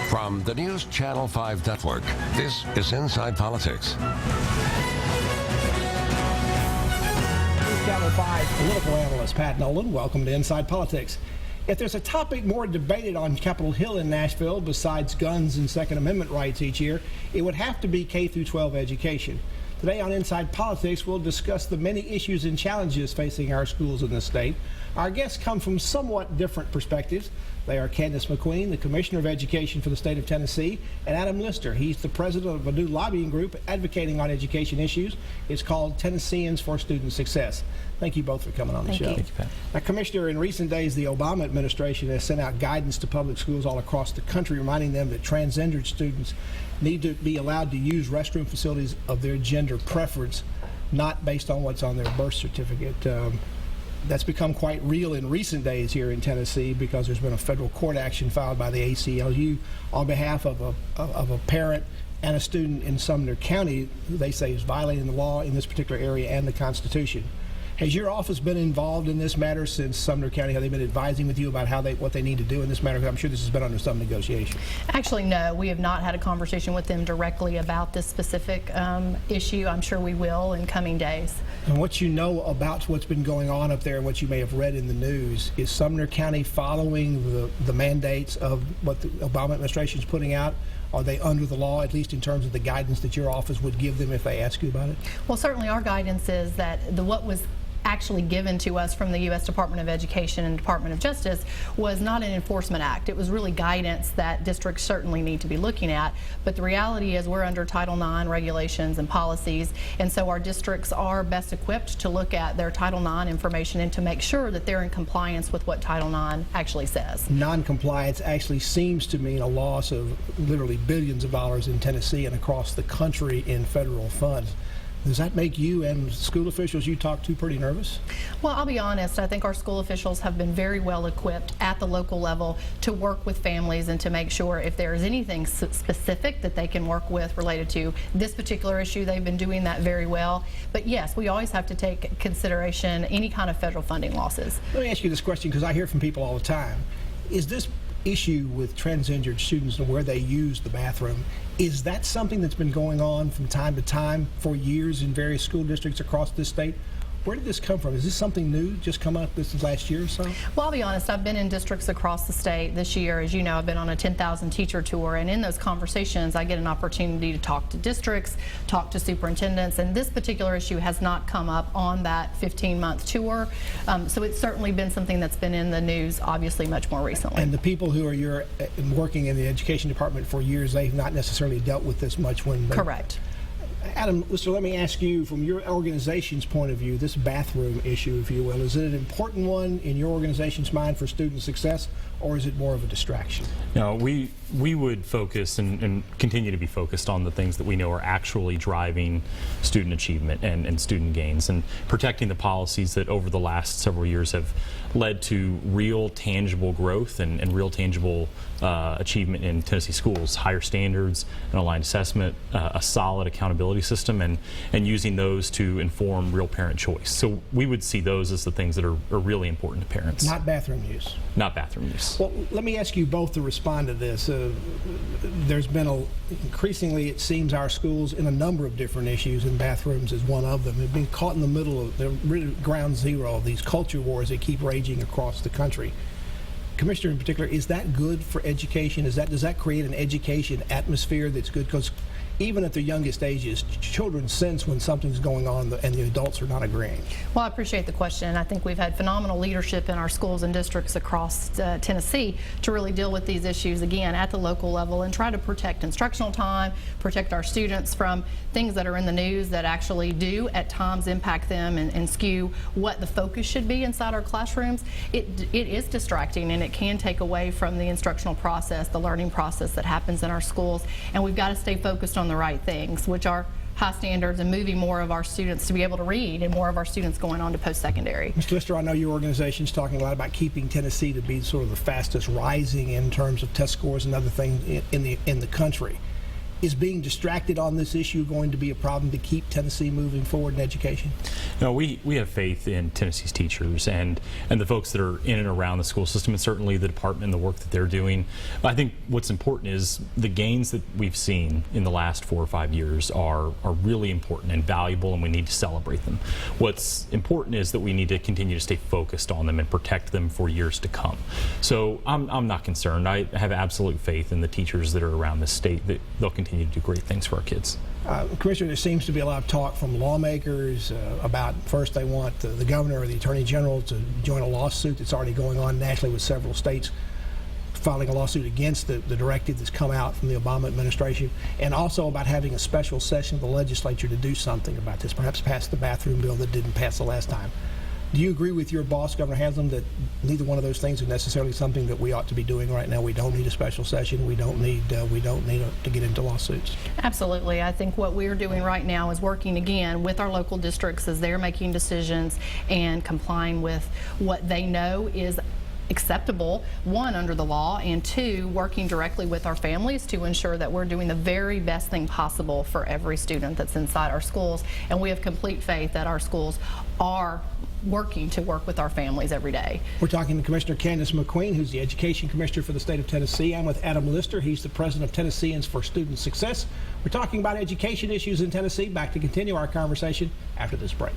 From the News Channel 5 Network, this is Inside Politics. Channel 5 political analyst Pat Nolan, welcome to Inside Politics. If there's a topic more debated on Capitol Hill in Nashville besides guns and Second Amendment rights each year, it would have to be K-12 education. Today on Inside Politics, we'll discuss the many issues and challenges facing our schools in the state. Our guests come from somewhat different perspectives. They are Candace McQueen, the Commissioner of Education for the state of Tennessee, and Adam Lister. He's the president of a new lobbying group advocating on education issues. It's called Tennesseans for Student Success. Thank you both for coming on the show. Thank you, Pat. Now, Commissioner, in recent days, the Obama administration has sent out guidance to public schools all across the country, reminding them that transgendered students need to be allowed to use restroom facilities of their gender preference, not based on what's on their birth certificate. That's become quite real in recent days here in Tennessee because there's been a federal court action filed by the ACLU on behalf of a parent and a student in Sumner County who they say is violating the law in this particular area and the Constitution. Has your office been involved in this matter since Sumner County? Have they been advising with you about what they need to do in this matter? I'm sure this has been under some negotiation. Actually, no. We have not had a conversation with them directly about this specific issue. I'm sure we will in coming days. And what you know about what's been going on up there and what you may have read in the news, is Sumner County following the mandates of what the Obama administration is putting out? Are they under the law, at least in terms of the guidance that your office would give them if they ask you about it? Well, certainly our guidance is that what was actually given to us from the U.S. Department of Education and Department of Justice was not an enforcement act. It was really guidance that districts certainly need to be looking at. But the reality is we're under Title IX regulations and policies, and so our districts are best equipped to look at their Title IX information and to make sure that they're in compliance with what Title IX actually says. Non-compliance actually seems to mean a loss of literally billions of dollars in Tennessee and across the country in federal funds. Does that make you and school officials you talk to pretty nervous? Well, I'll be honest. I think our school officials have been very well equipped at the local level to work with families and to make sure if there is anything specific that they can work with related to this particular issue. They've been doing that very well. But yes, we always have to take consideration any kind of federal funding losses. Let me ask you this question because I hear from people all the time. Is this issue with transgendered students and where they use the bathroom, is that something that's been going on from time to time for years in various school districts across this state? Where did this come from? Is this something new, just come up this last year or so? Well, I'll be honest, I've been in districts across the state this year. As you know, I've been on a 10,000 teacher tour, and in those conversations, I get an opportunity to talk to districts, talk to superintendents, and this particular issue has not come up on that 15-month tour. So it's certainly been something that's been in the news, obviously, much more recently. And the people who are working in the education department for years, they've not necessarily dealt with this much when they... Correct. Adam, so let me ask you, from your organization's point of view, this bathroom issue, if you will, is it an important one in your organization's mind for student success, or is it more of a distraction? No, we would focus and continue to be focused on the things that we know are actually driving student achievement and student gains, and protecting the policies that over the last several years have led to real tangible growth and real tangible achievement in Tennessee schools, higher standards, an aligned assessment, a solid accountability system, and using those to inform real parent choice. So we would see those as the things that are really important to parents. Not bathroom use. Not bathroom use. Well, let me ask you both to respond to this. There's been increasingly, it seems, our schools in a number of different issues, and bathrooms is one of them, have been caught in the middle of the ground zero of these culture wars that keep raging across the country. Commissioner, in particular, is that good for education? Does that create an education atmosphere that's good? Because even at the youngest ages, children sense when something's going on and the adults are not agreeing. Well, I appreciate the question. I think we've had phenomenal leadership in our schools and districts across Tennessee to really deal with these issues, again, at the local level and try to protect instructional time, protect our students from things that are in the news that actually do at times impact them and skew what the focus should be inside our classrooms. It is distracting, and it can take away from the instructional process, the learning process that happens in our schools, and we've got to stay focused on the right things, which are high standards and moving more of our students to be able to read and more of our students going on to post-secondary. Mr. Lister, I know your organization's talking a lot about keeping Tennessee to be sort of the fastest rising in terms of test scores and other things in the country. Is being distracted on this issue going to be a problem to keep Tennessee moving forward in education? No, we have faith in Tennessee's teachers and the folks that are in and around the school system, and certainly the department and the work that they're doing. I think what's important is the gains that we've seen in the last 4 or 5 years are really important and valuable, and we need to celebrate them. What's important is that we need to continue to stay focused on them and protect them for years to come. So I'm not concerned. I have absolute faith in the teachers that are around this state that they'll continue to do great things for our kids. Commissioner, there seems to be a lot of talk from lawmakers about first they want the governor or the attorney general to join a lawsuit that's already going on nationally with several states filing a lawsuit against the directive that's come out from the Obama administration, and also about having a special session of the legislature to do something about this, perhaps pass the bathroom bill that didn't pass the last time. Do you agree with your boss, Governor Haslam, that neither one of those things is necessarily something that we ought to be doing right now? We don't need a special session. We don't need to get into lawsuits. Absolutely. I think what we're doing right now is working again with our local districts as they're making decisions and complying with what they know is acceptable, one, under the law, and two, working directly with our families to ensure that we're doing the very best thing possible for every student that's inside our schools. And we have complete faith that our schools are working to work with our families every day. We're talking to Commissioner Candace McQueen, who's the Education Commissioner for the state of Tennessee. I'm with Adam Lister. He's the president of Tennesseans for Student Success. We're talking about education issues in Tennessee. Back to continue our conversation after this break.